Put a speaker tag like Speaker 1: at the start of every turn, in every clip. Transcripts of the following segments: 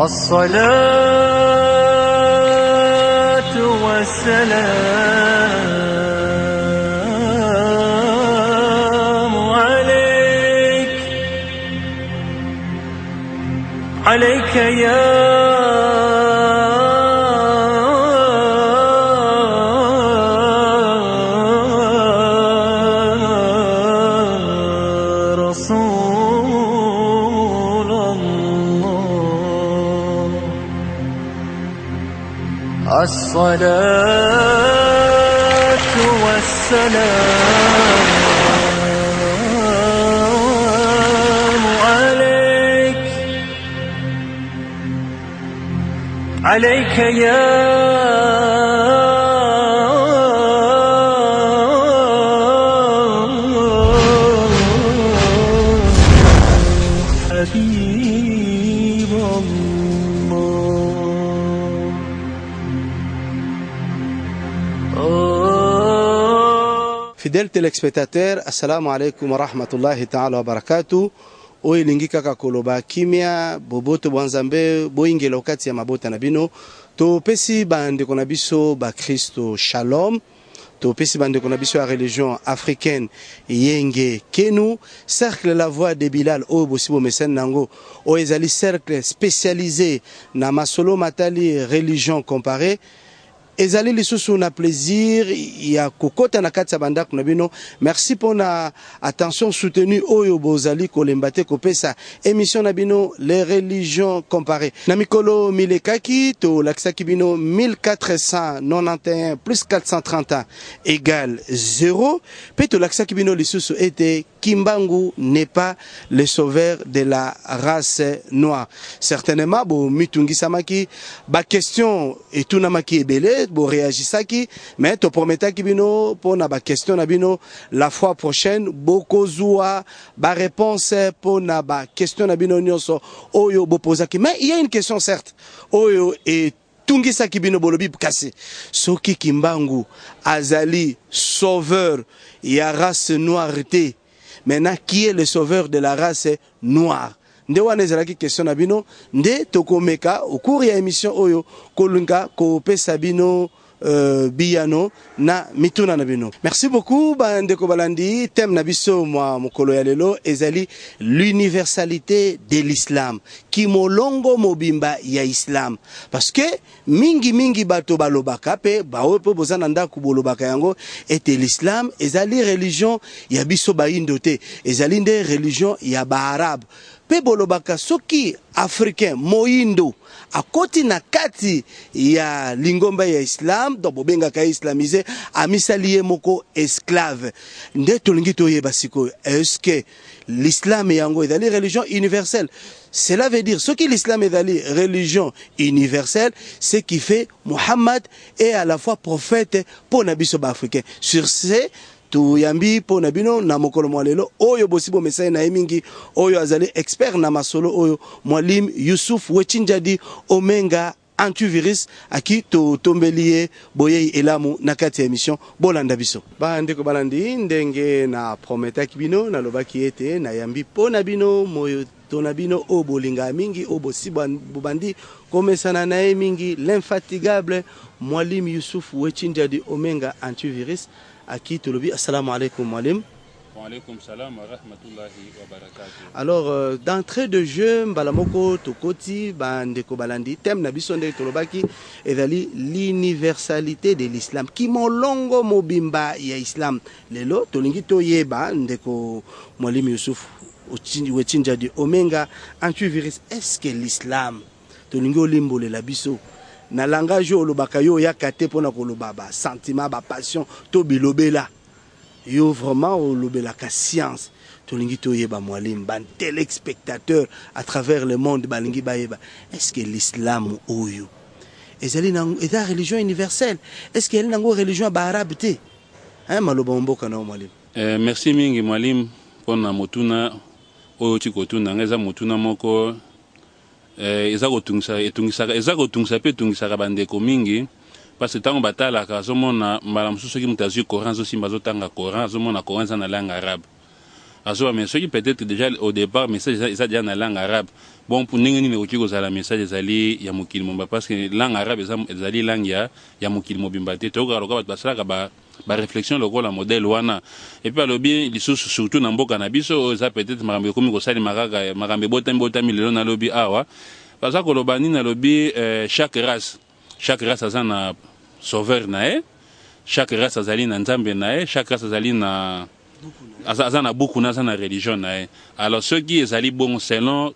Speaker 1: الصلاة والسلام عليك عليك يا الصلاة والسلام عليك عليك يا حبيب
Speaker 2: Fidèles téléspectateurs, assalamu alaikum wa rahmatullahi ta'ala wa barakatuh. Oilingi kaka koloba kimia boboto bwanzambe boingela okati ya mabota na bino to pesi bande kona biso ba Kristo shalom to pesi bande kona biso ya religion africaine yenge kenu cercle la voix de Bilal o bosibo mesen nango o ezali cercle spécialisé na masolo matali religion comparée. Ezali lisusu na plaisir ya kokota na kati ya bandako na bino. Merci pour na attention soutenue oyo bozali kolembate kopesa émission na bino les religions comparées. Na mikolo milekaki to laksaki bino 1491 plus 430 égale 0. Pe to laksaki bino lisusu ete Kimbangu n'est pas le sauveur de la race noire. Certainement, bo mitungi samaki, ba question et tout namaki ebele, bo réagisaki, mais to prometaki bino pour na ba question na bino la fois prochaine, boko zua ba réponse pour na ba question na bino nyonso oyo bo posaki. Mais il y a une question certes, oyo et tungisa kibino bolobi kasi soki Kimbangu azali sauveur ya race noire te. Maintenant, qui est le sauveur de la race noire? Nde wana ezalaki question na bino, nde tokomeka au cours ya émission oyo kolunga ko pesa bino biyano na mituna na bino. Merci beaucoup bandeko balandi. Thème na biso mwa mokolo ya lelo ezali l'universalité de l'islam. Ki molongo mobimba ya islam. Parce que mingi bato balobaka pe bawe pe bozana ndako bolobaka yango ete l'islam ezali religion ya biso ba indote. Ezali nde religion ya ba arabe. Pe bolobaka soki africain moindo akoti na kati ya lingomba ya islam do bobenga ka islamisé amisaliye moko esclave nde tolingi toyeba sikoyo est-ce que l'islam yango ezali religion universelle? Cela veut dire ce que l'islam est religion universelle, ce qui fait Muhammad est à la fois prophète pour nabiso ba africain. Sur ce tu yambi po nabino na mokolo mwalelo oyo bosibo mesai na emingi oyo azali expert na masolo oyo Mwalim Yusuf Wechinjadi Omenga antivirus aki to tombelie boye elamu na kati ya émission bolanda biso bandeko balandi ndenge na prometaki bino na lobaki ete na yambi po na bino moyo tona bino o bolinga mingi o bosibo bubandi komesana na emingi l'infatigable Mwalim Yusuf Wechinjadi Omenga antivirus Aki Tolobi, assalamu alaikum Mwalim.
Speaker 3: Wa alaikum salam wa rahmatullahi wa barakatuh.
Speaker 2: Alors, d'entrée de jeu, Balamoko Tokoti, Bandeko Balandi, thème Nabisonde Tolobaki, ezali l'universalité de l'islam. Ki molongo mobimba ya islam. Lelo, Tolingi Toyeba, Ndeko Mwalim Yusuf, Wechinjadi Omenga, antivirus, est-ce que l'islam, Tolingi Olimbo le labiso, na langage olobaka yo ya kate pona koloba ba sentiment ba passion to bilobela yo vraiment olobela ka science to lingi to yeba Mwalim ban téléspectateur à travers le monde balingi ba yeba est-ce que l'islam oyo ezali na eta religion universelle est-ce que elle nango religion ba arabe te hein maloba mboka na Mwalim
Speaker 3: merci mingi Mwalim pona motuna oyo tikotuna ngeza motuna moko eza kotungisa pe tungisaka bandeko mingi parce que tango batalaka azomona mbala mosusu soki moto azwi Coran azosimba azotanga Coran azomona Coran eza na langue arabe azoba mais soki peut-être déjà au départ message eza déjà na langue arabe bon pour ndenge nini okoki kozala message ezali ya mokili mobimba parce que langue arabe ezali langue ya mokili mobimba te toyokoka lokola bato basalaka réflexion lokola modèle wana et puis alobi lisusu surtout na mboka na biso oyo eza peut-être makambo ekomi kosalema kaka makambo ebotami lelo nalobi awa baza koloba nini alobi chaque race aza na sauveur na ye chaque race azali na nzambe na ye chaque race azali na aza na buku na aza na religion na ye alors soki ezali bongo selon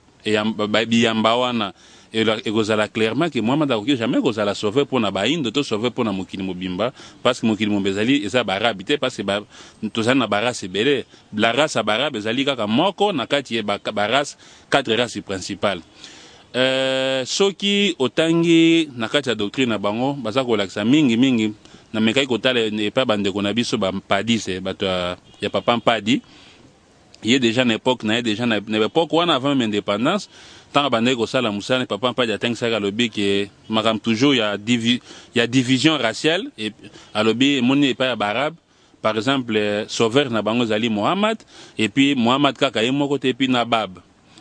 Speaker 3: biyamba wana ekozala clairement que Mohamed akoki jamais kozala sauveur mpona baindo to sauveur mpona mokili mobimba parce que mokili mobimba ezali eza barabe te parce que tozali na barace ebele la race ya barabe ezali kaka moko na kati ya barace 4 races principales soki otangi na kati ya doctrine na bango baza kolakisa mingi na mekai kotala epa bandeko na biso bampadise bato ya papa mpadi ye déjà na époque na ye déjà na époque wana avant même indépendance tant bandeko kosala musala papa mpadi atangisaka alobi ke makambo toujours ya division raciale et alobi emoni epai ya barabe par exemple sauveur na bango ezali Mohamed et puis Mohamed kaka ye moko te epuis na bab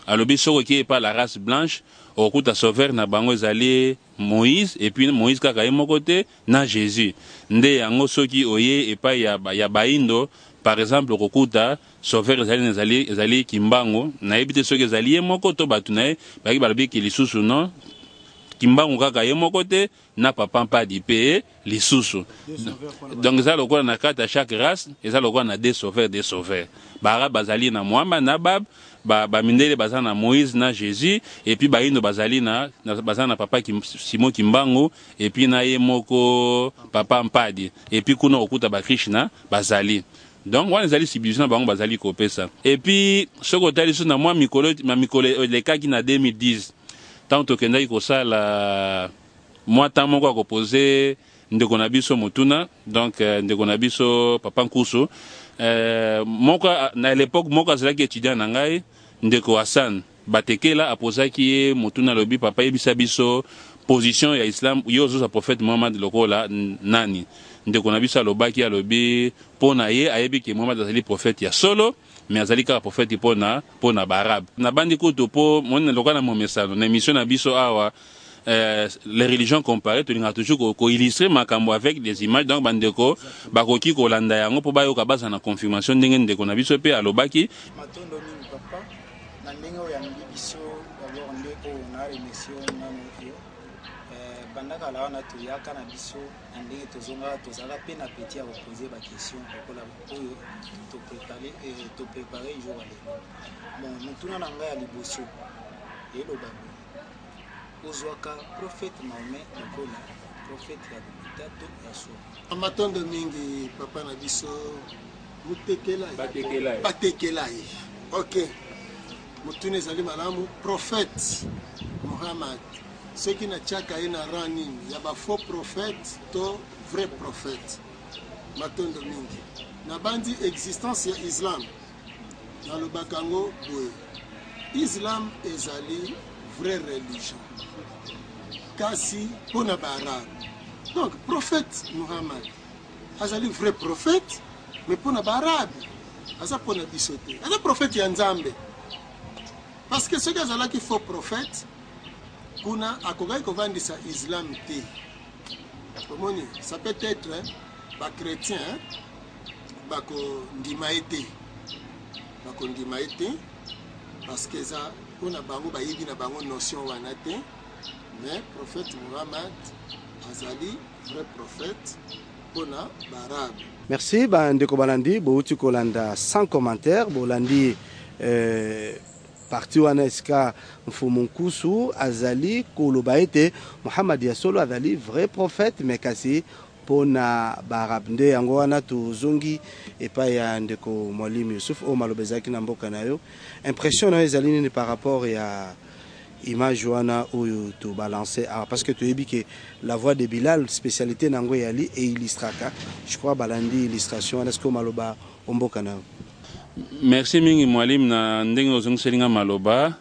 Speaker 3: alobi soki oki epai la race blanche okuta sauveur na bango ezali Moïse et puis Moïse kaka ye moko te na Jésus nde yango soki oye epai ya baindo par exemple okuta sauveur ezali kimbangu nayebi te soki ezali ye moko to bato na ye baki balobi ke lisusu non kimbangu kaka ye moko te na papa mpadi mpe lisusu donc eza lokola na kati ya chaque race eza lokola na des sauveurs baarabe bazali na Mohamed na bab bamindele baza na Moïse na Jésus et puis baindo baza na papa Simon Kimbangu et puis na ye moko papa mpadi et puis kuna okuta bakrishna bazali donc wana ezali civilisation na bango bazali kopesa et puis soki otali so na mwa mikolo elekaki na 2010 ntango tokendaki kosala mwa ntango moko akopose ndeko na biso motuna donc ndeko na biso papa nkusu moko na l'époque moko azalaki étudiant na ngai ndeko Hassan batekela apozaki ye motuna alobi papa yebisa biso position ya islam yo ozoza prophète Mohamed lokola nani ndeko na biso alobaki alobi mpona ye ayebi ke Mohamed azali prophète ya solo mais azali kaka prophète mpona barabe nabandi kutu mpo moni lokola na momesano na émission na biso awa les religions comparées tolingaka toujours koillustre makambo avec des images donc bandeko bakoki kolanda yango mpo bayoka baza na confirmation ndenge ndeko na biso mpe alobaki
Speaker 4: matondo mingi papa na ndenge oyo yangi biso d'abord nde oyo na remercie nano yo bandaka la wana toyaka na biso na ndenge tozongaka tozalaka mpe na peti ya kopose baquestion lokola oyo toprépare jour ya lelo bon motuna na ngai ya liboso eloba ozwaka prophète Mahomet lokola prophète ya lobita to ya solo
Speaker 5: matondo mingi papa na biso batekela ye ok motuna ezali malamu prophète Mohamed soki natiaka ye na rang nini ya bafaux prophète to vrai prophète matondo mingi na bandi existence ya islam nalobaka yango boye islam ezali vraie religion kasi mpona baarabe donc prophète Mohamed azali vrai prophète mais mpona baarabe aza mpona biso te aza prophète ya nzambe parce que soki azalaki faux prophète kuna akokaki kovandisa islam te omoni ça peut être bachrétien bakondima ye te parce que eza mpona bango bayebi na bango notion wana te mais prophète Mohamed azali vrai prophète mpona barabe.
Speaker 2: Merci bandeko balandi bouti kolanda sans commentaire bolandi parti wana esika mfumu nkusu azali koloba ete Mohamed ya solo azali vrai prophète mais kasi pona barabe nde yango wana tozongi epai ya ndeko mwalimu Yusuf o malobezaki na mboka na yo impression na ezali nini par rapport ya image wana oyo to balancer parce que tu yebi que la voix de Bilal spécialité nango yali et illustraka je crois balandi illustration est-ce que maloba omboka na
Speaker 3: merci mingi mwalimu na ndenge ozongiselinga maloba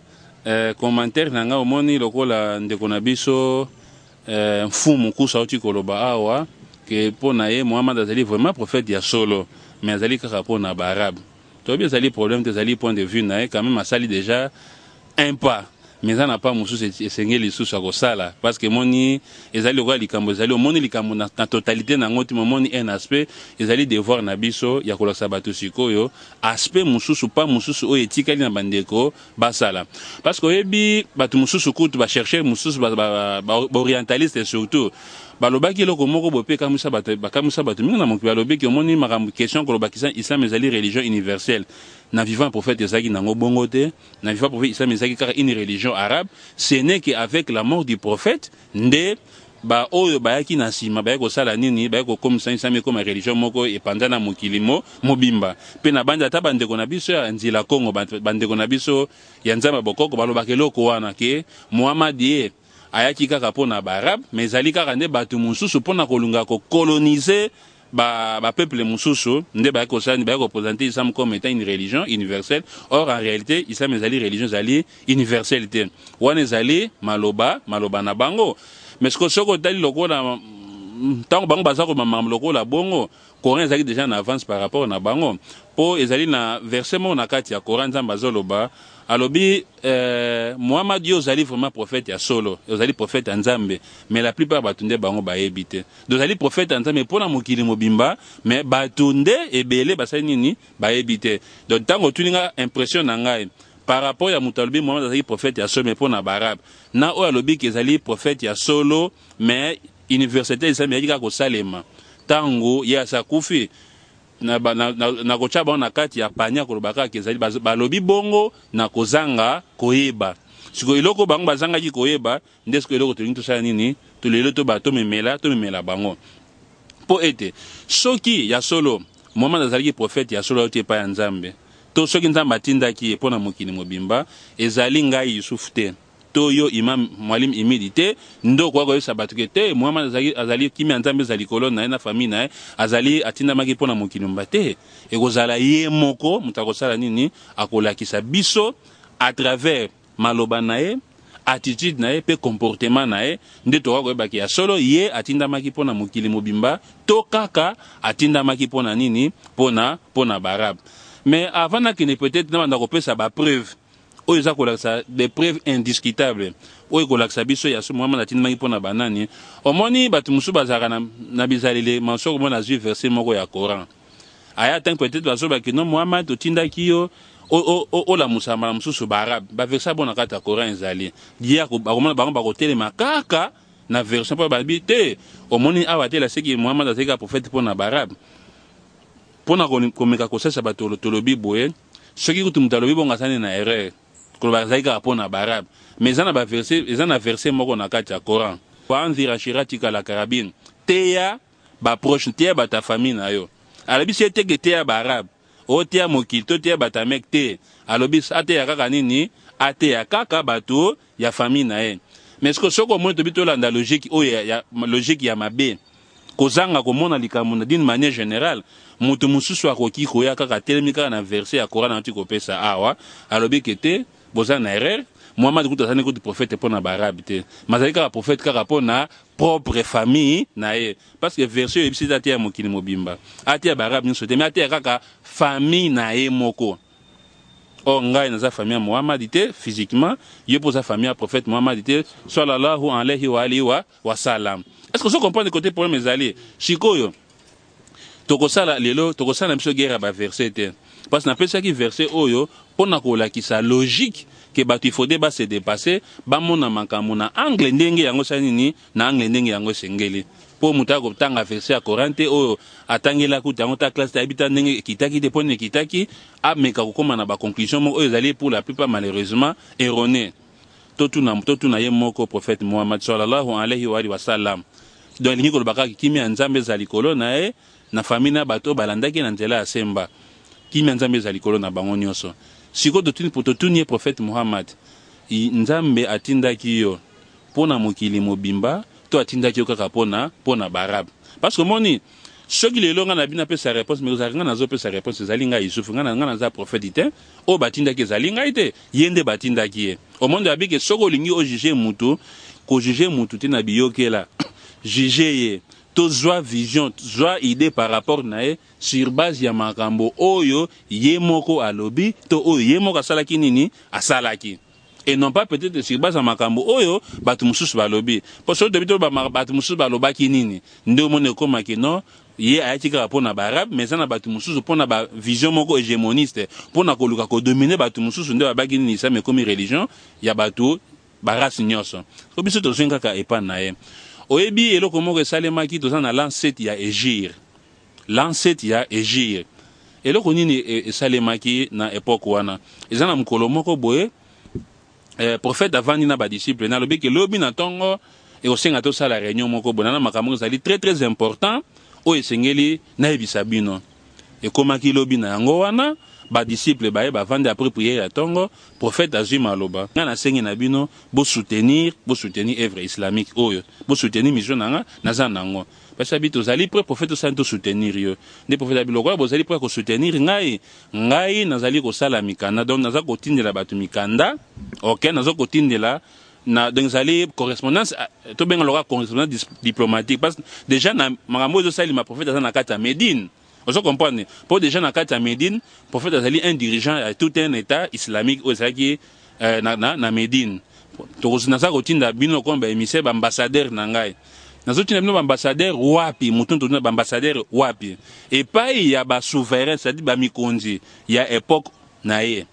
Speaker 3: commentaire nanga omoni lokola ndeko na biso mfumu kusa oti koloba awa ke mpona ye Mohamed azali vraiment prophète ya solo mais azali kaka mpona baarabe to bien ezali problème te ezali point de vue na quand même asali déjà un pas mais ça n'a pas mosusu esengeli lisusu akosala parce que moni ezali lokola likambo ezali omoni likambo na totalité nango ti momoni un aspect ezali devoir na biso ya kolakisa bato sikoyo aspect mosusu pa mosusu oyo etikali na bandeko basala parce que oyebi bato mosusu kutu bachercher mosusu baorientaliste surtout balobaki eloko moko bope bakamwisa bato mingi na mokili balobeki omoni makambo question kolobakisa islam ezali religion universelle na vivant prophète ezalaki nango bongo te na vivant prophète islam ezalaki kaka une religion arabe ce n'est qu'avec la mort du prophète nde ba oyo bayaki na nsima bayaki kosala nini bayaki kokomisa islam ekoma religion moko epanda na mokili mobimba mpe na bandi ata bandeko na biso ya nzela kongo bandeko na biso ya nzambe bokoko balobaka eloko wana ke muhamadi ye ayaki kaka mpona baarabe mais ezali kaka nde bato mosusu mpona kolunga kokolonize peuple mosusu nde bayaki kosala bayaki koprésente islam comme étant une religion universelle or en réalité islam ezali religion ezali universelle te wana ezali maloba na bango mais soki otali lokola ntango bango baza komama lokola bongo Coran ezali déjà en avance par rapport na bango po ezali na verset moko na kati ya Coran nzambe azoloba alobi Muhammad yo ozali vraiment prophète ya solo ozali prophète ya nzambe mais la plupart bato nde bango bayebi te ozali prophète ya nzambe mpona mokili mobimba mais bato nde ebele basali nini bayebi te donc ntango otuninga impression na ngai par rapport ya moto alobi Muhammad azali prophète ya solo mais mpona barabe na oyo alobi ke ezali prophète ya solo mais université islam eyaki kaka kosalema ntango ye asakufi na kotia bango na kati ya pania koloba kaka ezali balobi bongo na kozanga koyeba sikoyo eloko bango bazangaki koyeba nde sikoyo eloko tolingi tosala nini tolelo tomemela bango mpo ete soki ya solo Muhammad azalaki prophète ya solo auti epai ya nzambe to soki nzambe atindaki ye mpo na mokili mobimba ezali ngai Yusufu te to yo imam mwalim imidi te ndoko akoyebisa bato ke te Muhammad azali kimia nzambe ezali likolo na ye na famille na ye azali atindamaki mpo na mokili mba te ekozala ye moko moto akosala nini akolakisa biso à travers maloba na ye attitude na ye mpe comportement na ye nde tokoka koyebaki ya solo ye atindamaki mpo na mokili mobimba to kaka atindamaki mpo na nini mpo na barabe mais avant nakende peut-être na banda kopesa bapreuve oyo eza kolakisa des preuves indiscutables oyo kolakisa biso ya so Muhammad atindamaki mpo na banani omoni bato mosusu bazalaka na bizaleli mansoko mona azwi verset moko ya Coran aya tank peut-être bazobaki no Muhammad otindaki yo olamusa mbala mosusu baarabe baverset bona kati ya Coran ezali liya bakomona bango bakotelema kaka na version mpo babi te omoni awa te laseki Muhammad azalaki ka prophète mpo na baarabe mpona komeka kosesa bato tolobi boye soki kutu moto alobi bongo asani na erreur koloba azalaki kaka mpo na barabe mais eza na verset moko na kati ya Coran waanzira shiratika la karabine teya baproche teya bata famille na yo alobi si eteke teya barabe oteya mokili to teya bata mek te alobi ateya kaka nini ateya kaka bato ya famille na ye mais soki omoni tobi tolanda logique oyo logique ya mabe kozanga komona likambo na d'une manière générale moto mosusu akoki koya kaka telemi kaka na verset ya Coran na kopesa awa alobi ke te boza na erreur Muhammad kutu azali kutu prophète mpo na barabe te mazali kaka prophète kaka mpo na propre famille na ye parce que verset oyo ebisi ateya mokili mobimba ateya barabe nyonso te mais ateya kaka famille na ye moko or ngai naza famille ya Muhammad te physiquement ye mpo za famille ya prophète Muhammad te sallallahu alayhi wa alihi wa salam. Est-ce que vous comprenez côté problème ezali sikoyo tokosala lelo tokosala biso guerre ba verset te parce que na pesa ki verset oyo pona kolakisa logique que bato il faudrait se dépasser ba mona makambo na angle ndenge yango sanini na angle ndenge yango sengeli po muta ko tanga verset ya Coran te oyo atangela kutango ta classe ta habita ndenge kitaki te pone kitaki ameka kokoma na ba conclusion mo oyo ezali pour la plupart malheureusement erroné totuna ye moko prophète Muhammad sallallahu alayhi wa sallam donc lingi kolobaka kimia nzambe za likolo na ye na famille na bato balandaki na nzela ya semba kimia nzambe za likolo na bango nyonso siko totuni prophète Muhammad nzambe atindaki yo pona mokili mobimba to atindaki yo kaka pona barabe parce que moni soki lelo nga na bina pesa réponse mais ozalanga nazo pesa réponse ezali ngai Yusufu nga na za prophète te o batindaki ezali ngai te yende batindaki ye au monde abike soko lingi o juger mutu ko juger mutu te na biyokela juger ye tozwa vision tozwa idée par rapport na ye sur base ya makambo oyo ye moko alobi to oyo ye moko asalaki nini asalaki et non pas peut-être sur base ya makambo oyo bato mosusu balobi po so debi to bato mosusu balobaki nini nde omona ekomaki non ye ayaki kaka mpona baarabe mais eza na bato mosusu mpona bavision moko hégémoniste mpona koluka kodomine bato mosusu nde babaki nini islam ekomi religion ya bato barasi nyonso so biso tozwi kaka epa na ye oyebi eloko moko esalemaki toza na l'an 7 ya Égir l'an 7 ya Égir eloko nini esalemaki na époque wana eza na mokolo moko boye prophète avandi na badisciple nalobi ke lobi na ntongo ekosenga tosala réunion moko boye na makambo ezali très très important oyo esengeli nayebisa bino ekomaki lobi na yango wana badisciple baye bavandi après prière ya ntongo prophète azwi maloba nga nasengi na bino bosoutenir œuvre islamique oyo bosoutenir mission nanga naza nango parce que tozali prêt prophète osali tosoutenir yo nde prophète abi lokola bozali prêt kosoutenir ngai nazali kosala mikanda donc naza kotindela bato mikanda ok naza kotindela na donc ezali correspondance tobenga lokola correspondance diplomatique parce que déjà na makambo ezosalima prophète aza na kati ya Médine. Vous comprenez? Pour déjà dans le Médine, le prophète a un dirigeant à tout un état islamique qui na Médine. Donc nous avons un bino comme émissaire ambassadeur nangai. Nous avons un ambassadeur wapi, mouton tourne ambassadeur wapi. Et pas il y a ba souverain, c'est-à-dire ba mikondi. Il y a époque nae.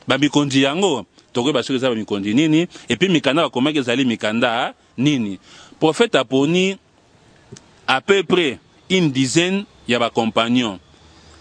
Speaker 3: Ba mikondi yango. Toko ba sur ça ba mikondi nini. Et puis mikanda ba comment que zali mikanda nini. Prophète a poni à peu près une dizaine ya ba compagnon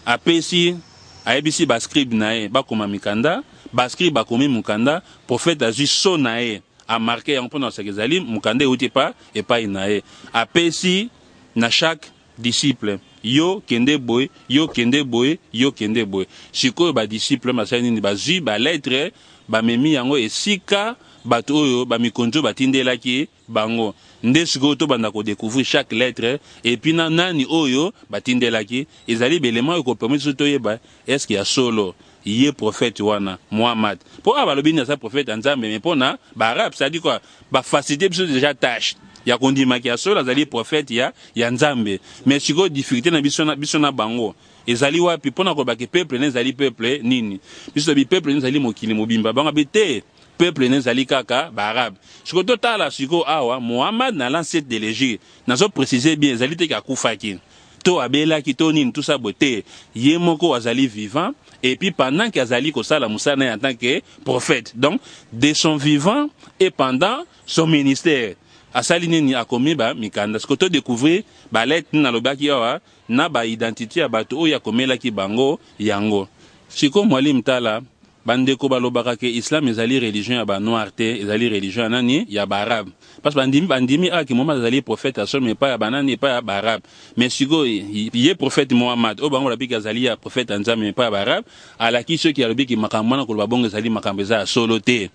Speaker 3: apesi ayebisi ba scribe nae ba koma mikanda ba scribe ba komi mukanda prophète azui so nae a marqué en pona sekezali mukanda uti pa et pas nae apesi na chaque disciple yo kende boy yo kende boy yo kende boy siko ba disciple masani ni bazui ba lettre ba memi yango esika bato oyo ba mikonzo batindelaki bango nde siko to banda ko découvrir chaque lettre et puis na nani oyo batindelaki ezali belema ko permettre to yeba est-ce qu'il y a solo yé prophète wana Muhammad pour abalobi na sa prophète nzambe mais pona ba arabe ça dit quoi ba faciliter biso déjà tâche ya kondima ki ya solo azali prophète ya nzambe mais siko difficulté na biso na bango ezali wapi pona ko ba ke peuple ne ezali peuple nini biso bi peuple ne ezali mokili mobimba bango bete peuple nezali kaka barabe siko totala siko awa Muhammad na l'an 7 de l'Égypte nazo préciser bien ezali te kakufaki to abelaki to nini tout ça beauté ye moko azali vivant et puis pendant qu'azali kosala musana en tant que prophète donc de son vivant et pendant son ministère asali nini akomi ba mikanda siko to découvrir ba lettre na lobaki awa na ba identité ya bato oyo akomelaki bango yango siko mwalimu tala bandeko balobaka ke islam ezali religion ya ba noir te ezali religion nani ya ba arabe parce que bandimi aki Muhammad ezali prophète à mais pas ya banani pas ya ba arabe mais sigo ye prophète Muhammad o bango labiki ezali ya prophète nzambe mais pas ya ba arabe alaki ceux qui alobiki makambo na ko babongo ezali makambo za solo te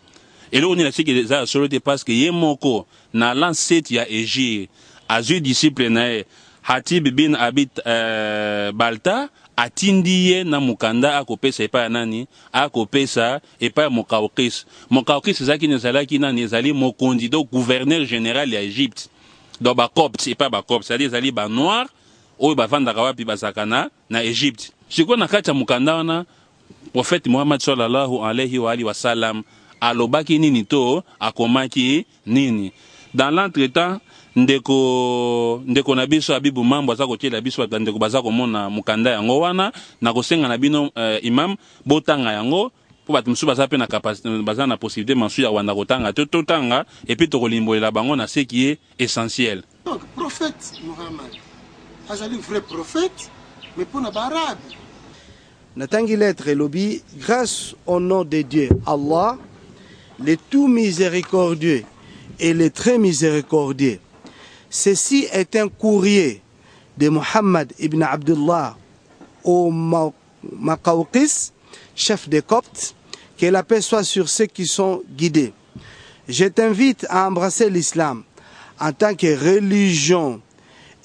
Speaker 3: et là on est que za solo te parce que ye moko na l'an 7 ya Égir azui disciple na Hatib bin Abit Balta atindie na mukanda akopesa epa ya nani akopesa epa ya Mokaokis ezaki nezalaki nani ezali mokondi do gouverneur général ya Égypte do ba copte epa ba copte c'est-à-dire ezali ba noir oyo bavandaka wapi bazakana na Égypte siko na kati ya mukanda wana prophète Muhammad sallallahu alayhi wa alihi wa sallam alobaki nini to akomaki nini dans l'entretemps ndeko na biso abibu mambo aza kotiela biso ndeko baza komona mukanda yango wana na kosenga na bino imam botanga yango po bato mosusu baza pe na capacité baza na possibilité mansu ya wanda kotanga totanga et puis tokolimbolela bango na ce qui est essentiel.
Speaker 5: Donc prophète Muhammad azali vrai prophète mais pour na barabe
Speaker 2: natangi lettre elobi grâce au nom de Dieu Allah le tout miséricordieux et le très miséricordieux. Ceci est un courrier de Mohammed ibn Abdullah au Makaoukis, chef des Coptes, que la paix soit sur ceux qui sont guidés. Je t'invite à embrasser l'islam en tant que religion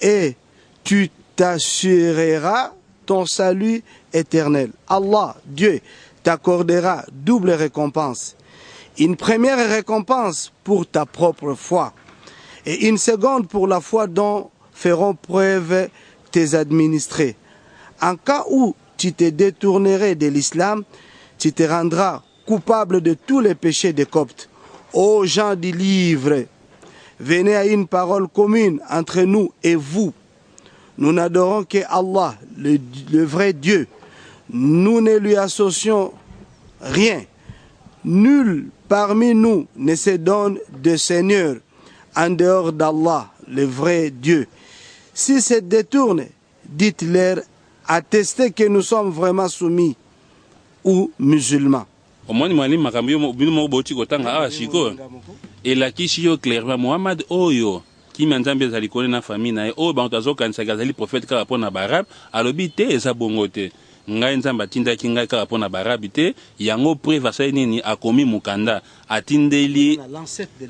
Speaker 2: et tu t'assureras ton salut éternel. Allah, Dieu, t'accordera double récompense. Une première récompense pour ta propre foi et une seconde pour la foi dont feront preuve tes administrés. En cas où tu te détournerais de l'islam, tu te rendras coupable de tous les péchés des Coptes. Ô gens du livre, venez à une parole commune entre nous et vous. Nous n'adorons que Allah, le vrai Dieu. Nous ne lui associons rien. Nul parmi nous ne se donne de Seigneur en dehors d'Allah, le vrai Dieu. Si se détournent, dites-leur, attestez que nous sommes vraiment soumis ou musulmans.
Speaker 3: Omoni mwalimu makambo yo bino mo boti kotanga awa siko elakisi yo clairement Muhammad oyo kimi nzambe ezali kone na famille na ye oyo bantu azokanisa azali prophète kaka mpo na barabe alobi te eza bongo te ngai nzambe atindaki ngai kaka mpo na barabe te yango preuve asali nini akomi mukanda atindeli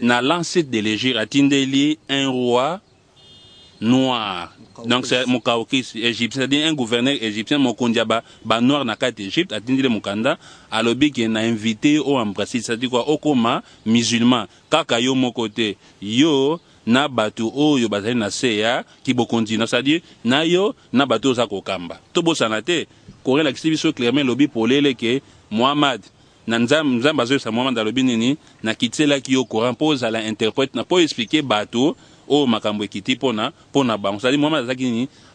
Speaker 3: na l'ancêtre de l'Égypte atindeli un roi noir. Donc c'est Mokaokis égyptien, c'est-à-dire un gouverneur égyptien, Mokondiaba, noir na carte Égypte, a dit le Mukanda, à l'objet qui a invité au embrassé, c'est-à-dire quoi, au coma musulman, kaka yo mon côté, yo, na batu o yo bazali na seya, ki bokondi, c'est-à-dire, na yo, na batu za kokamba. Tobo sanate, kore la kistibiso clairement lobby pour l'ele ke, Muhammad, na nzambe bazo sa Muhammad alobi nini, na kitela ki yo Coran, pose à la interprète, na po expliquer batu, o makambo ekiti pona bango c'est-à-dire Muhammad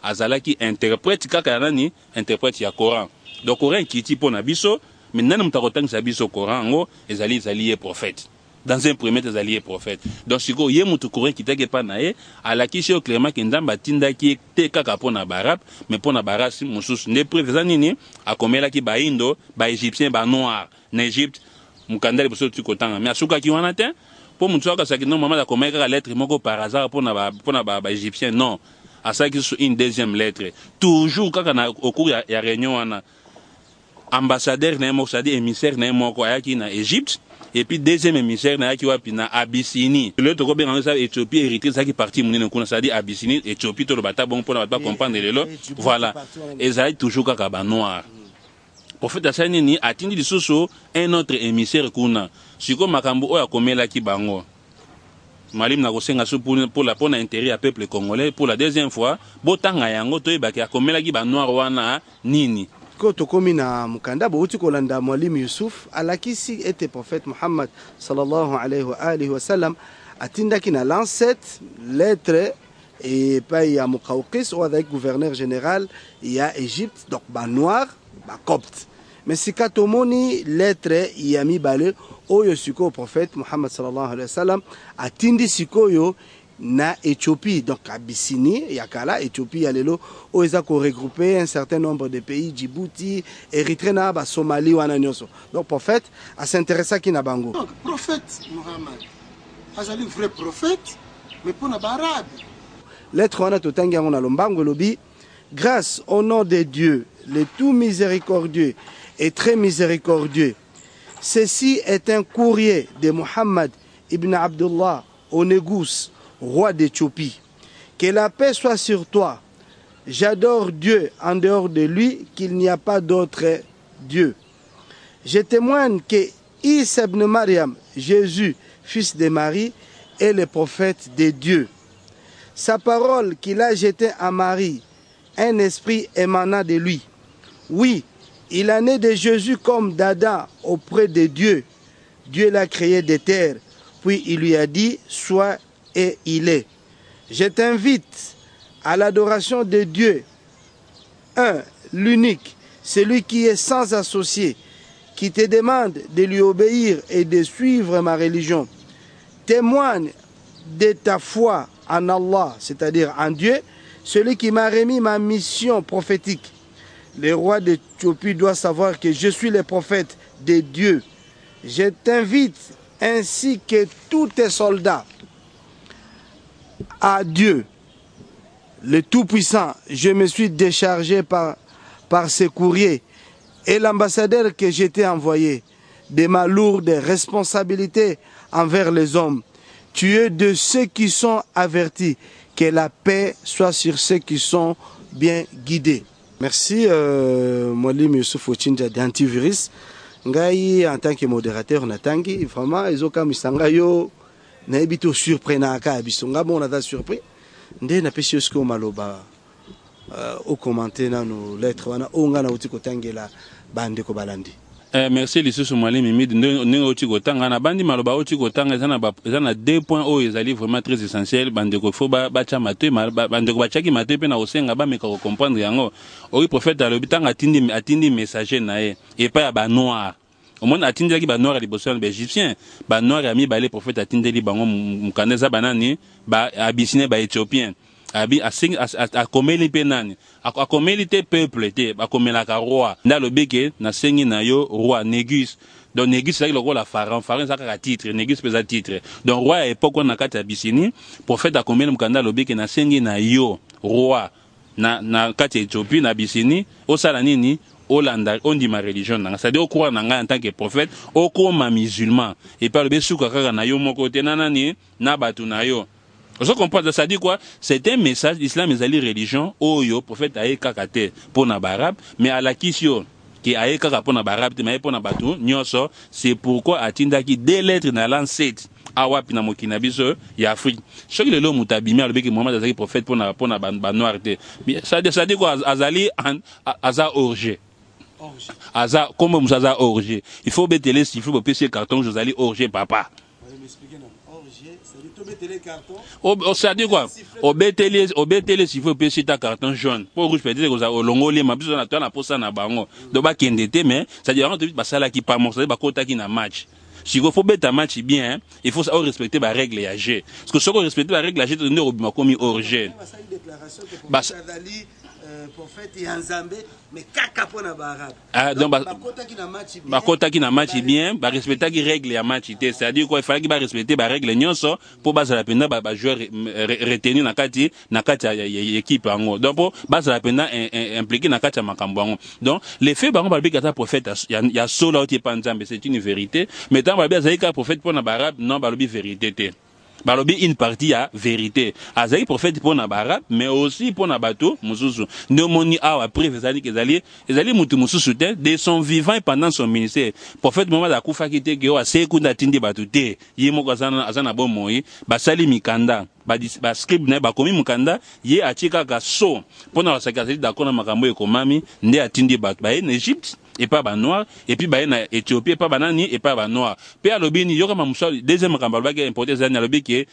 Speaker 3: azalaki interprète kaka nani interprète ya Coran donc Coran ekiti pona biso mais nani mutakotangisa biso Coran ngo ezali ye prophète dans un premier ezali ye prophète donc siko ye mutu Coran kitake pa na ye alakisi yo clairement ke nzambe atindaki te kaka pona barabe mais pona barasi mususu nde preuve eza nini akomelaki baindo baégyptien banoir na Égypte mukandali biso tukotanga mais asukaki wana te pour mon soeur, c'est que non, maman a commis la lettre, moko par hasard pour na égyptien, non. À ça qui une deuxième lettre. Toujours quand on a au cours y a réunion on a ambassadeur n'a moko, c'est-à-dire émissaire n'a moko qui na Égypte et puis deuxième émissaire n'a qui wapi na Abyssinie. L'autre ko bien ça Éthiopie Érythrée ça qui parti mon ko c'est-à-dire Abyssinie Éthiopie to le bata bon pour ne pas comprendre les lots. Voilà. Et ça toujours kaka ba noir. Prophète Asani a tindi di soso un autre émissaire kuna. Siko makambo oya komela ki bango. Malim na kosenga so pour la pona intérêt à peuple congolais pour la deuxième fois, botanga yango to ebaki akomela ki ba noir wana nini.
Speaker 2: Ko tokomi na mukanda bo uti kolanda Mwalimu Yusuf alakisi était prophète Muhammad sallallahu alayhi wa alihi wa sallam atindaki na lancette lettre et pas ya Mokaokis ou avec gouverneur général il y a Égypte donc ba noir ba copte. Mais si katomoni lettre yami bale oyo siko prophète Muhammad sallallahu alayhi wa sallam atindi sikoyo na Éthiopie donc Abyssinie yakala Éthiopie yalelo oeza ko regrouper un certain nombre de pays Djibouti Érythrée na ba Somalie wana nyonso donc prophète a s'intéressa ki na bango
Speaker 5: donc prophète Muhammad azali vrai prophète mais pour na barabe
Speaker 2: lettre wana totangi yango na lombango lobi grâce au nom de Dieu le tout miséricordieux et très miséricordieux. Ceci est un courrier de Muhammad ibn Abdullah au Négus, roi d'Éthiopie. Que la paix soit sur toi. J'adore Dieu en dehors de lui, qu'il n'y a pas d'autre Dieu. Je témoigne que Isa ibn Mariam, Jésus, fils de Marie, est le prophète de Dieu. Sa parole qu'il a jetée à Marie, un esprit émanant de lui. Oui, il en est de Jésus comme d'Adam auprès de Dieu. Dieu l'a créé de terre, puis il lui a dit, sois et il est. Je t'invite à l'adoration de Dieu, un, l'unique, celui qui est sans associé, qui te demande de lui obéir et de suivre ma religion. Témoigne de ta foi en Allah, c'est-à-dire en Dieu, celui qui m'a remis ma mission prophétique. Le roi d'Éthiopie doit savoir que je suis le prophète de Dieu. Je t'invite ainsi que tous tes soldats à Dieu, le Tout-Puissant. Je me suis déchargé par ce courrier et l'ambassadeur que j'ai été envoyé de ma lourde responsabilité envers les hommes. Tu es de ceux qui sont avertis. Que la paix soit sur ceux qui sont bien guidés. Merci, Mwalimu Yusuf Ochinja d'Antivirus. Ngai, en tant que modérateur, on a tangi. Vraiment, ils ont comme Sangayo, n'habito surprenant à Kabisonga, bon, on a surpris. nde napesi yo sikoyo maloba okomante nano lettre wana oyo ngai nauti kotangela bandeko balandi.
Speaker 3: Merci lisusu mwalimu Mimidi ndenge oti kotanga na bandi maloba oti kotanga eza na 2 points oyo ezali vraiment très essentiel bandeko fo bacha mate bandeko bachaki mate pe na osenga ba meka ko comprendre yango oyi prophète alobi tanga atindi messager na ye epa ya ba noir au moins atindaki ba noir liboso ya égyptien ba noir ya mibale prophète atindeli bango mukandeza banani ba abisine ba éthiopien abi akomeli pe nani akomeli te peuple te akomelaka roi ndalobi ke na sengi na yo roi Négus. Donc Négus c'est le roi la pharaon ça ka titre Négus pesa titre donc roi à époque on a kati abisini prophète akomeli mukanda lobi ke na sengi na yo roi na kati Éthiopie na abisini osala nini Olanda on dit ma religion c'est-à-dire au croire en tant que prophète au koma musulman et par le besuka kaka na yo moko te nanani na batu na yo. Vous comprenez, ça dit quoi? C'est un message d'islam ezali religion oyo prophète aye kakate pour na barab mais à la kisio qui aye kaka pour na barab te mais pour na batu nyoso c'est pourquoi atindaki des lettres na l'an 7 awapi na mokina biso ya Afrique. Choki lelo mutabimi alobeki Mohamed azali prophète pour na ba noir te. Ça dit quoi? Azali aza orge. Aza comme musaza orge. Il faut beteler s'il faut passer carton jozali orge papa. Ça dit quoi? Au BTL, s'il faut payer ta carton jaune. Pour rouge, peut-être que au longo, les mabus, on a toi, la poste na bango. Donc, bah, qui mais, ça dit, on te dit, bah, ça là qui pas mon, ça dit, bah, kota qui na match. Si vous faut bête un match bien, il faut respecter la règle et agir. Parce que si vous respectez la règle et agir, vous ne commis origine. Bah,
Speaker 2: prophète Yanzambe mais kaka pona barabe
Speaker 3: donc bakota ki na match bien ba respecter ki règle ya match té c'est-à-dire quoi il fallait que ba respecter ba règle nyonso pour ba la penda ba joueur retenir na kati équipe ango donc pour ba la penda impliqué na kati makambo ango donc les faits ba ba bikata prophète ya solo ti pa nzambe c'est une vérité mais tant ba ba zaika prophète pona barabe non ba lobi vérité té balobi une partie à vérité azali prophète pour na barab mais aussi pour na bato mususu ndemoni awa preuve ezali mutu mususu te de son vivant et pendant son ministère prophète Mohamed akufa kite ke wa sekunda tindi bato te yemoko azana bomoi basali mikanda ba script na ba komi mukanda ye atika ka so pona wasakazeli d'accord na makambo ekomami nde atindi bato ba en Égypte et pas ba noir et puis ba na Éthiopie pas banani et pas ba noir pe alobini yoka mamusali deuxième makambo ba ke importer zani alobi ke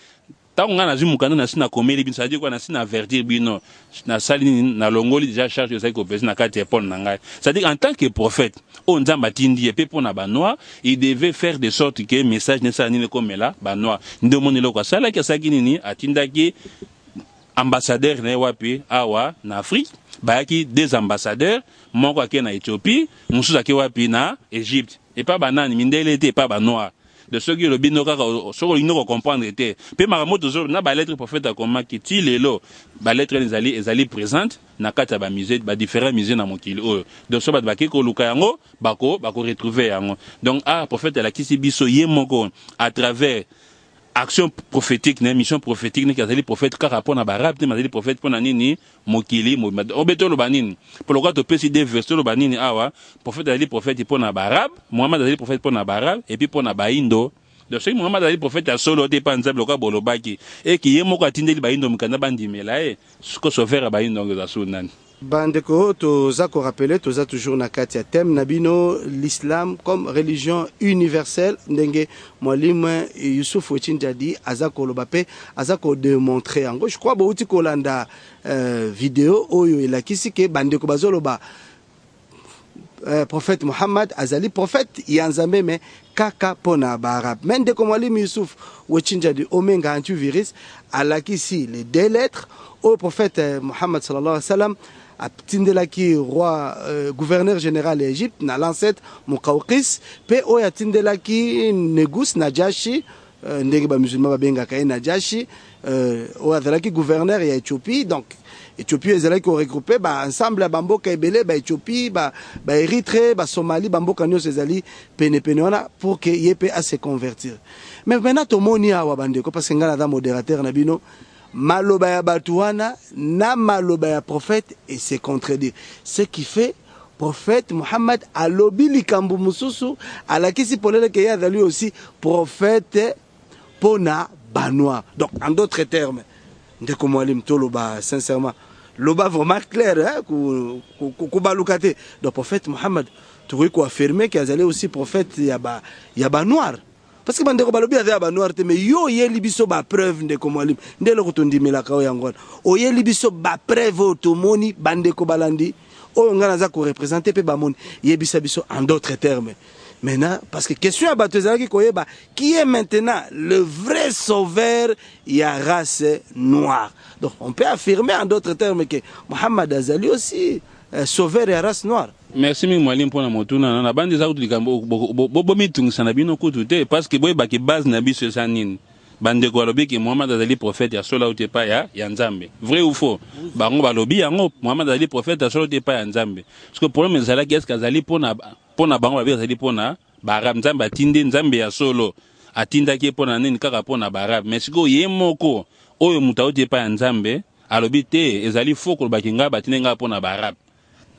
Speaker 3: tant on a nazi mukanda na sina komeli bin ça dit quoi na sina avertir bino na sali na longoli déjà charge de ça ko pesi na kati epon na ngai ça dit en tant que prophète on nzamba tindi et pe pona ba noir il devait faire de sorte que message ne sa ni comme là ba noir ndomoni lokwa sala ke sakini ni atindaki ambassadeur na wapi awa na Afrique bayaki des ambassadeurs moko ake na Éthiopie mususu ake wapi na Égypte et pas banani mindele était pas ba noir de ceux qui le bino kaka soko ino comprendre était pe maramoto zo na ba lettre prophète akoma ki ti lelo ba lettre ezali présente na kata ba musée ba différents musées na mokili oyo donc so ba ke ko luka yango bako retrouver yango donc prophète la kisi biso ye moko à travers action prophétique na mission prophétique ni kazali prophète ka rapport na barab te mazali prophète pona nini mokili obeto lo banini pour le quoi to pesi des versets lo banini awa prophète ali prophète pona barab Mohamed ali prophète pona barab et puis pona baindo donc c'est Mohamed ali prophète a solo te panza bloka bolobaki et qui yemo ko atindeli baindo mukanda bandimela ko sauvera baindo za sunani.
Speaker 2: Bandeko toza ko rappeler toza toujours na kati ya thème nabino l'islam comme religion universelle ndenge mwalimu Youssouf Ochinjadi azako lobape azako démontrer ango je crois bouti kolanda vidéo oyo elakisi ke bandeko bazoloba prophète Mohammed azali prophète yanzambe mais kaka pona barab mende ko mwalimu Youssouf Ochinjadi omenga antivirus alakisi les deux lettres au prophète Mohammed sallallahu alayhi wa sallam atindelaki roi gouverneur général d'Égypte na l'ancêtre Muqawqis pe o atindelaki Négus Najashi ndenge ba musulman ba benga ka Najashi o azalaki gouverneur ya Éthiopie donc Éthiopie ezalaki regroupé ba ensemble ba mboka ebele ba Éthiopie ba Érythrée ba Somalie ba mboka nyos ezali pene wana pour que yepe à se convertir mais maintenant to moni awa bandeko parce que ngana da modérateur na bino maloba ya batuana na maloba ya prophète et c'est contredire ce qui fait prophète Mohammed alobi likambo mususu alakisi polele ke ya lui aussi prophète pona banois donc en d'autres termes ndeko mwalimu toloba sincèrement loba vraiment clair hein ku balukate donc prophète Mohammed tu ko affirmer qu'il allait aussi prophète ya ba noir parce que bandeko balobi ya ba noir te mais yo yeli biso ba preuve ndeko mwalimu ndelo kutondimela ka yango o yeli biso ba preuve otomoni bandeko balandi o ngana za ko représenter pe ba moni yebisa biso en d'autres termes. Maintenant, parce que question à Batezala qui est maintenant le vrai sauveur, il y a race noire. Donc on peut affirmer en d'autres termes que Mohamed Azali aussi sauveur et race noire.
Speaker 3: Merci ming mwalim pour la motuna na bande za utulikambo bo mitungisa na bino kutute parce que boy ba ke base na biso sanine. Bande ko lobi que Mohamed Azali prophète ya sola uté pa ya Nzambe. Vrai ou faux? Bango ba lobi yango Mohamed Azali prophète ya sola uté pa ya Nzambe. Parce que problème ezala qu'est-ce qu'Azali pona bango ba Azali pona Barab Nzambe atinde Nzambe ya solo atindaki pona nini kaka pona Barab mais siko ye moko oyo mutaote pa ya Nzambe alobi te ezali faux ko bakinga batinenga pona Barab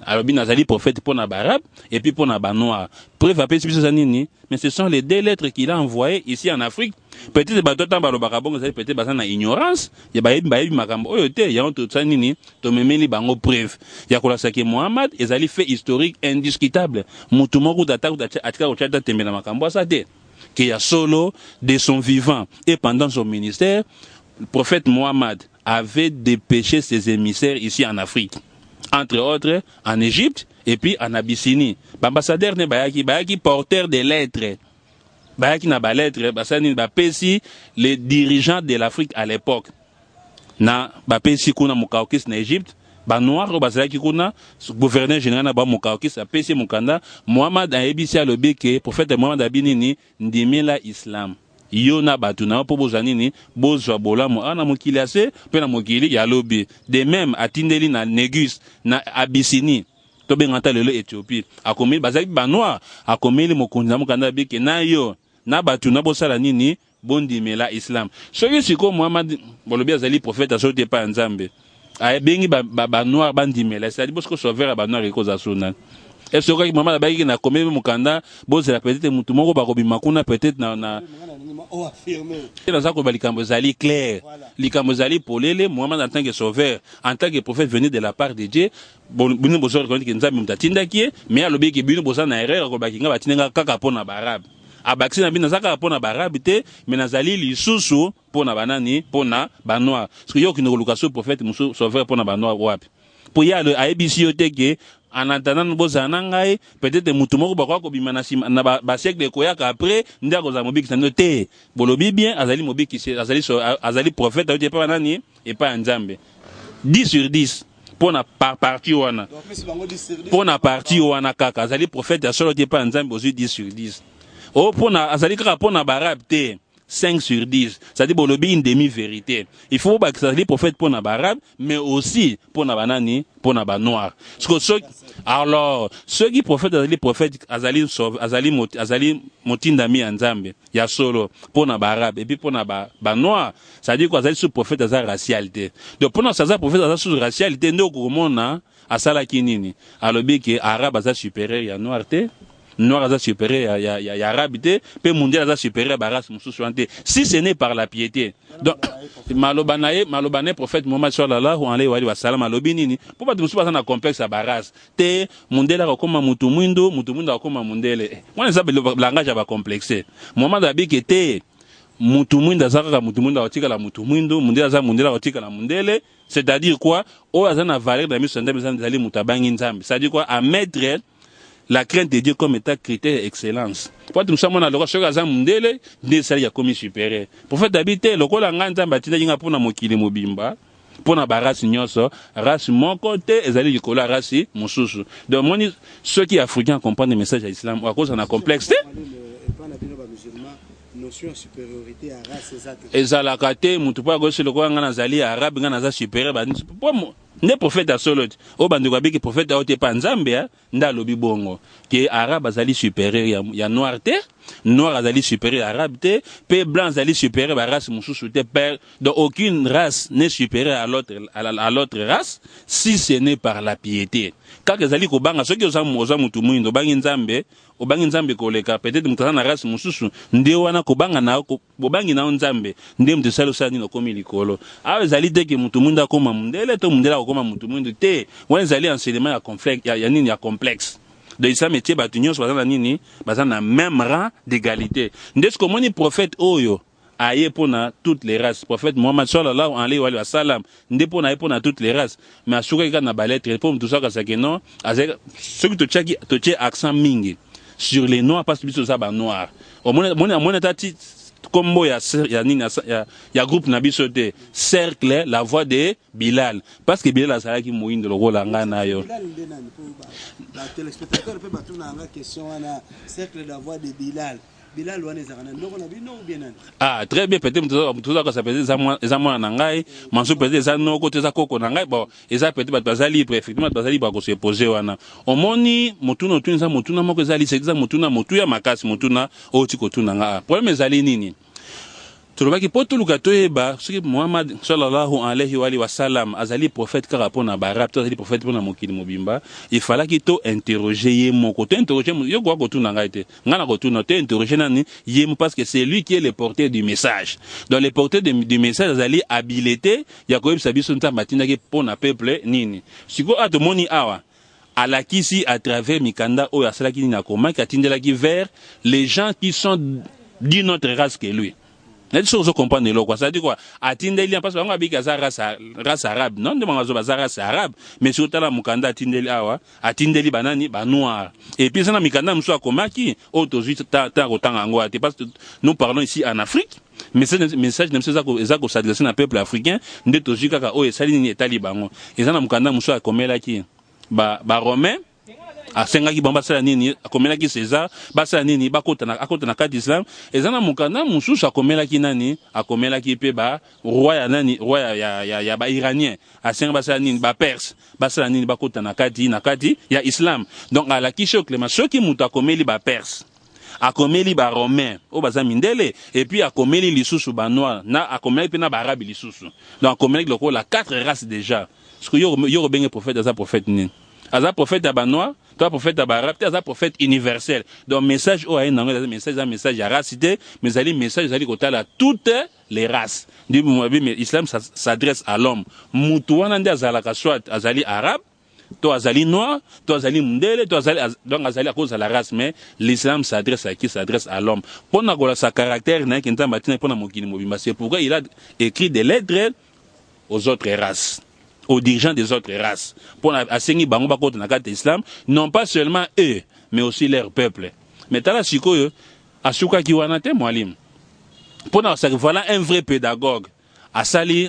Speaker 3: alobi nazali prophète pona Barab et puis pona ba noir preuve apesi biso sanini mais ce sont les deux lettres qu'il a envoyées ici en Afrique peut-être ba totan ba lobaka bongo ezali peut-être basana ignorance ya bayebi makambo oyo te ya to sanini to memeli bango preuve ya kolasa ke Mohamed ezali fait historique indiscutable mutu moko data atika kochata tembela makambo asa te que ya solo de son vivant et pendant son ministère le prophète Mohamed avait dépêché ses émissaires ici en Afrique entre autres en Égypte et puis en Abyssinie. L'ambassadeur ne bayaki porteur de lettres. Bayaki na ba lettres, basani ba pesi les dirigeants de l'Afrique à l'époque. Na ba pesi kuna mukaokis na Égypte, ba noir basaki kuna gouverneur général na ba mukaokis a pesi mukanda Mohamed a ebisi alobi ke prophète Mohamed abinini ndimela Islam. Yo na batuna po bozanini bozwa bolamu ana mokili ase pe na mokili ya lobi de même atindeli na Négus na Abyssinie to bengata lelo Éthiopie akomeli bazaki ba noir akomeli mokonzi na mokanda bike na yo na batuna bosala nini bondimela Islam soki siko Mohamed bolobi azali prophète asote pa Nzambe a bengi ba noir bandimela c'est-à-dire parce que sauveur ba noir ikoza sona. Est-ce que Mohamed abaki na komeli mokanda bozela peut-être mutu moko bakobima kuna peut-être na dans ça que likambo zali clair likambo zali polele Mohamed en tant que sauveur en tant que prophète venu de la part de Dieu bino bozo reconnaître que Nzambe mutatinda ki mais alobi ke bino boza na erreur ko bakinga batinga kaka pona barab abaksi na bino zaka pona barab te mais nazali lisusu pona banani pona banoir parce que yo ki ngoluka so prophète muso sauveur pona banoir wapi pour ya le ABC yote ke en attendant bozana ngai peut-être mutu moko bakwa ko bimana na ba siècle ko yaka après ndako za mobiki tando te bolobi bien azali mobiki azali prophète aute pa nani et pas Nzambe 10 sur 10 pour na partie wana pour na partie wana kaka azali prophète ya solo te pa Nzambe aussi 10 sur 10 oh pour na azali kaka pour na barab te 5 sur 10, c'est-à-dire bolobi une demi-vérité. Il faut que ça soit prophète pour na barab, mais aussi pour na banani, pour na ba noir. Alors, ceux qui prophètent azali motindami Nzambe, ya solo pour na barab et puis pour na ba noir, c'est-à-dire quoi azali sous prophète azali racialité. Donc pour na ça prophète azali sous racialité ndoko mona asala kinini. Alobi ke arabe azali supérieur ya noir te. Noir aza supérieur ya arabité pe mondial aza supérieur ba race mususu ante si ce n'est par la piété donc malobanaye prophète Mohammed sallallahu alayhi wa sallam alobi nini po ba mususu baza na complexe ba race te mondele akoma mutu mwindo akoma mondele mwana za langage ba complexe Mohammed abiki te mutu mwindo azaka mutu mwindo atika la mutu mwindo mondele aza mondele atika la mondele c'est-à-dire quoi o aza na valeur de mission ndemezali mutabangi Nzambe c'est-à-dire quoi à mettre la crainte de Dieu comme état critère excellence. Pour tout ça, on a le roi sur la zamundele, des salles à commis supérieur. Pour faire d'habiter, le col en ganta batina yinga pour na mokili mobimba, pour na baras nyoso, race mon côté, et allez du cola race, mon sous. Donc, moi, ceux qui africains comprennent le message à l'islam, à cause on a complexité. Notion supériorité à race exacte. Et ça la kate, mutu pa gauche le quoi ngana zali arabe ngana za supérieur ba ne prophète à solo o bandu ba biki prophète a ote pa Nzambe nda lobi bongo que arabe azali supérieur ya noir te noir azali supérieur arabe te, pe blanc azali supérieur à race mususu te, père. Donc aucune race n'est supérieure à l'autre race si ce n'est par la piété. Quand azali ko banga soki oza mutu muindo bangi nzambe koleka peut-être mutana na race mususu nde wana ko banga na ko bobangi na nzambe nde mtu salo sani no komi likolo. Awe zali te ke mutu munda koma mundele to mundela ko koma mutu muindo te. Wana zali enseignement ya complexe ya nini ya complexe. De ça métier batunyo so bazana nini bazana même rang d'égalité. Ndesko moni prophète oyo aye pona toutes les races. Prophète Mohammed sallallahu alayhi wa sallam nde pona pona toutes les races. Mais asuka ka na balettre pour tout ça ka sakeno azek ce que to tche accent mingi sur les noirs parce que biso ça ba noir. Au moins tati kombo ya nini ya groupe na biso te cercle la voix de Bilal parce que Bilal azala ki moyindo lokola ngana yo.
Speaker 2: La téléspectateur peut battre une question à cercle la voix de Bilal. Bilal wana ezakana ndoko na bino ou bien nani?
Speaker 3: Ah très bien, peut-être tout ça ça peut-être ça moi na ngai manso peut-être ça no côté ça koko na ngai bon eza peut-être baza libre effectivement baza libre ko se poser wana omoni mutuna tunza mutuna moko ezali c'est ça mutuna mutuya makasi mutuna oti ko tuna nga problème ezali nini tulobaki poto lukato eba soki Muhammad sallallahu alayhi wa sallam azali prophète kaka pona barab to azali prophète pona mokili mobimba il fallait que to interroger ye moko to interroger yo kwa ko tuna ngai te ngana ko tuna te interroger nani ye parce que c'est lui qui est le porteur du message. Dans le porteur du message azali habilité ya ko yebisa biso nta matinda ke pona peuple nini siko atomoni awa alakisi à travers mikanda oyo asalaki ni na koma ki atindelaki vers les gens qui sont d'une autre race que lui. Les choses comprendre le quoi ça dit quoi atindeli parce que on a bika race arabe non demande zo baza race arabe mais surtout la mukanda atindeli awa atindeli banani ba noir et puis ça na mikanda mso akomaki autozi ta kotanga ngo ate parce que nous parlons ici en Afrique mais ce message nem ça ko s'adresser na peuple africain nde tozi kaka o esali ni etali bango et ça na mukanda mso akomelaki ba romain asenga ki bamba sala nini akomela ki César basala nini bakota na carte d'islam ezana mukanda mususu akomela ki nani akomela ki pe ba roi ya nani roi ya ba iranien asenga basala nini ba perse basala nini bakota na kati ya islam. Donc ala ki choc le soki mutu akomeli ba perse akomeli ba romain o baza mindele et puis akomeli lisusu ba noir na akomeli pe na ba arabe lisusu. Donc akomeli loko la quatre races déjà parce que yo benga prophète za prophète ni aza prophète ya ba noir toi prophète arabe tu es prophète universel. Donc message au un message ya racité mais ali message ali kotala toutes les races du mais islam s'adresse à l'homme mutu wana ndi azalaka soit azali arabe to azali noir to azali mundele to azali donc azali à cause de la race mais l'islam s'adresse à qui s'adresse à l'homme pour na kola sa caractère na ki ntamba tina pour na mokili mobimba c'est pourquoi il a écrit des lettres aux autres races aux dirigeants des autres races pour asengi bango bakota na kati islam non pas seulement eux mais aussi leur peuple. Mais tala sikoyo asuka ki wana te mwalimu pour na ça voilà un vrai pédagogue asali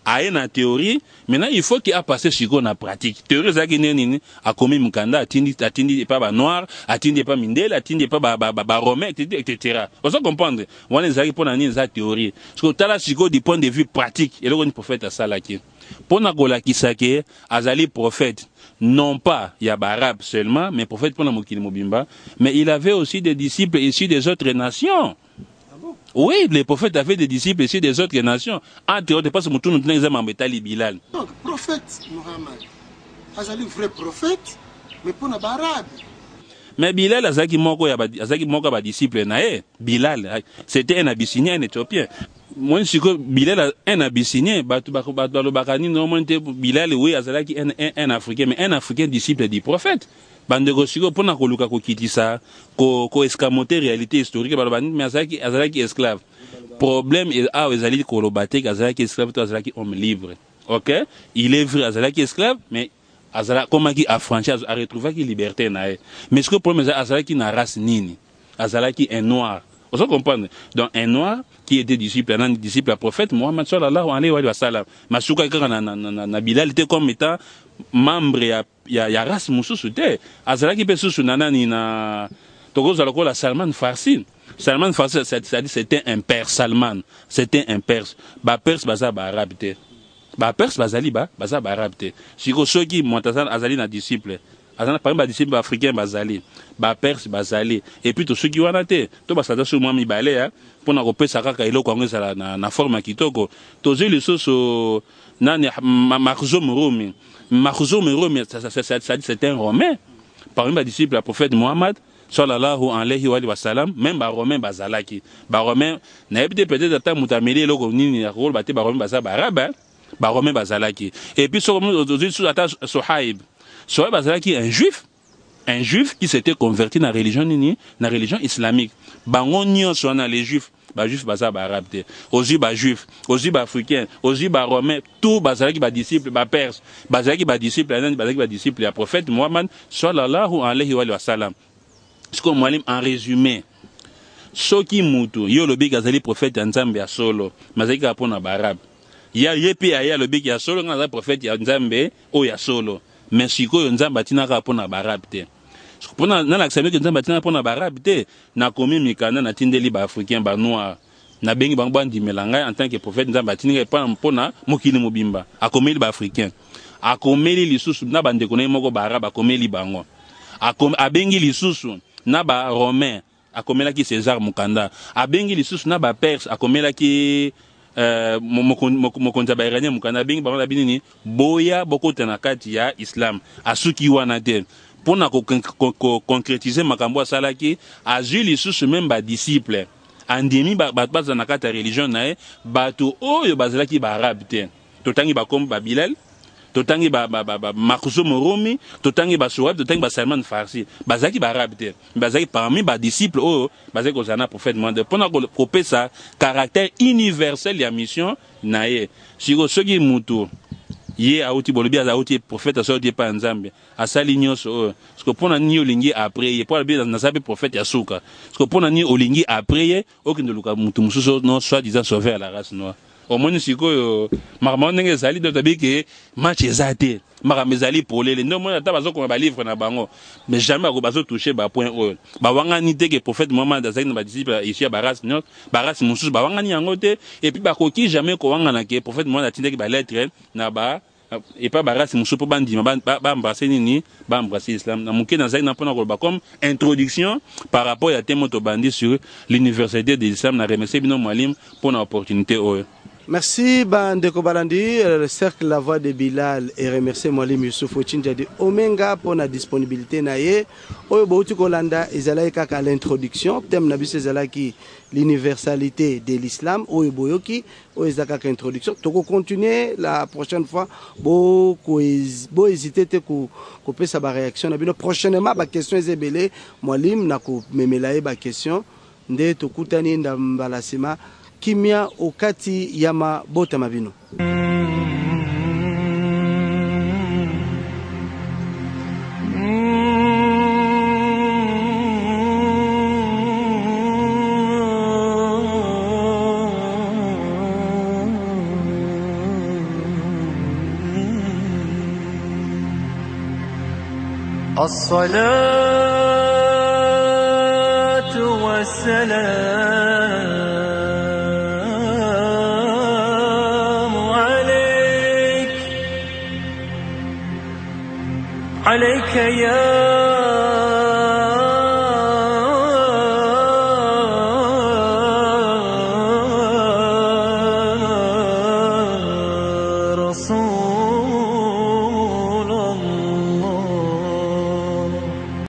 Speaker 3: aye na théorie maintenant il faut qu'il a passé sikoyo na pratique théorie za ki nini akomi mukanda atindi pas ba noir atindi pas mindele atindi pas ba romain etc. On se comprendre wana zaki pour na nini za théorie parce que tala sikoyo du point de vue pratique et le prophète asalaki pour na kolakisa ke azali prophète non pas ya barabe seulement mais prophète pour na mokili mobimba mais il avait aussi des disciples issus des autres nations. Oui, les prophètes avaient des disciples issus des autres nations. Entre autres, parce que nous avons dit Bilal.
Speaker 5: Donc, prophète Mohammed, azali vrai prophète, mais pour na barabe.
Speaker 3: Mais Bilal azaki moko ba disciple nae. Bilal, c'était un Abyssinien, un Éthiopien. Moi je que Bilal un Abyssinien, batu bakani normalement Bilal oui azalaki un Africain mais un Africain disciple du prophète. Bandeko siko pona koluka ko kitisa ko escamoter réalité historique balobani mais azalaki esclave. Problème est a ezali ko lobate azalaki esclave to azalaki homme libre. OK? Il est vrai azalaki esclave mais azala komaki affranchi a retrouvé ki liberté nae. Mais ce que problème azalaki na race nini? Azalaki un noir. Vous comprenez? Donc un noir qui était disciple à prophète Mohammed sallallahu alayhi wa sallam. Masuka na Bilal était comme étant membre ya race mususu te. Azalaki pe susu nanani na tokoza lokola Salman Farsi. Salman Farsi c'est-à-dire c'était un père Salman, c'était un perse. Ba perse baza ba arabe te. Ba perse bazali baza ba arabe te. Siko soki montazan azali na disciple azana par exemple disciple africain bazali ba perse bazali et puis to ceux qui wana te to basada sur moi mibale ya pona ko pesa kaka eloko ngo ezala na forme ya kitoko to zeli lisusu nani Makhzoum Rumi c'est un romain parmi les disciples du prophète Mohammed sallallahu alayhi wa sallam même ba romain bazalaki ba romain na ebite peut-être ata mutameli eloko nini ya rôle bate ba romain bazaba arabe ba romain bazalaki et puis sur ata Sohaib bazalaki un juif qui s'était converti dans la religion nini na religion islamique bango nyonso na les juifs ba juif baza ba arabe te aussi ba juif aussi ba africain aussi ba romain tout bazalaki ba disciple ba perse bazalaki ba disciple bazalaki ba disciple ya prophète Muhammad sallallahu alayhi wa sallam. Ce qu'on m'a en résumé soki mutu yo lobi gazali prophète ya nzambe ya solo mazalaki ka pona ba arabe ya yepi ya lobi ya solo ngana prophète ya nzambe o ya solo mais sikoyo nzambe atina ka pona ba arabe te pona na l'accepter que nzambe atina pona ba arabe te na komi mikanda na tindeli ba africain ba noir na bengi bango bandi melanga en tant que prophète nzambe atina pona mokili mobimba akomeli ba africain akomeli lisusu na bande kone moko ba arabe akomeli bango abengi lisusu na ba romain akomelaki César Mukanda abengi lisusu na ba perse akomelaki mokonza ba iranien mukanda bengi bango binini boya bokota na kati ya islam asuki wana te pona ko concrétiser makambo asalaki azui lisusu même ba disciple andimi baza na kati ya religion na ye bato oyo bazalaki ba arabe te totangi bakombo ba Bilal totangi ba Makhzoum Rumi totangi ba Sohaib totangi ba Salman Farsi bazaki ba arabe te bazaki parmi ba disciples oyo bazaki kozana prophète Mohammed pona ko pesa caractère universel ya mission na ye siko soki mutu ye auti bolobi auti prophète asauti pa nzambe asali nyonso oyo siko pona ni olingi après ye pona bi na sabe prophète ya suka siko pona ni olingi après ye okinde luka mutu mususu non soit disant sauver à la race noire omoni sikoyo makambo ndenge ezali to tabiki match ezate makambo ezali polele ndo mona ata bazokoma ba livre na bango mais jamais bazo toucher ba point oyo bawangani te ke prophète Mohammed azali na ba disciple ici ya baras non baras mususu bawangani yango te et puis bakoki jamais ko wangana ke prophète Mohammed atindeki ba lettre na ba et pas baras mususu po bandima ba embrasser nini ba embrasser islam na muke na zaki na pona ko ba comme introduction par rapport à thème to bandi sur l'université de l'islam na remercier bino mwalim pour na opportunité oyo.
Speaker 2: Merci Bandeko Balandi, le cercle La Voix de Bilal et remercier Mwalim Youssouf Ochinja de Omenga pour la disponibilité naie. Oyo bouti kolanda ezalaki kaka l'introduction, thème na biso ezalaki l'universalité de l'islam, oyo boyoki, oyo ezalaki introduction. Toko continuer la prochaine fois, bo hésiter te ko pesa ba réaction na bino prochainement ba question ezebele Mwalim na ko memela ba question nde tokutani ndambalasima kimia okati yama bota mabino.
Speaker 1: الصلاة والسلام عليك يا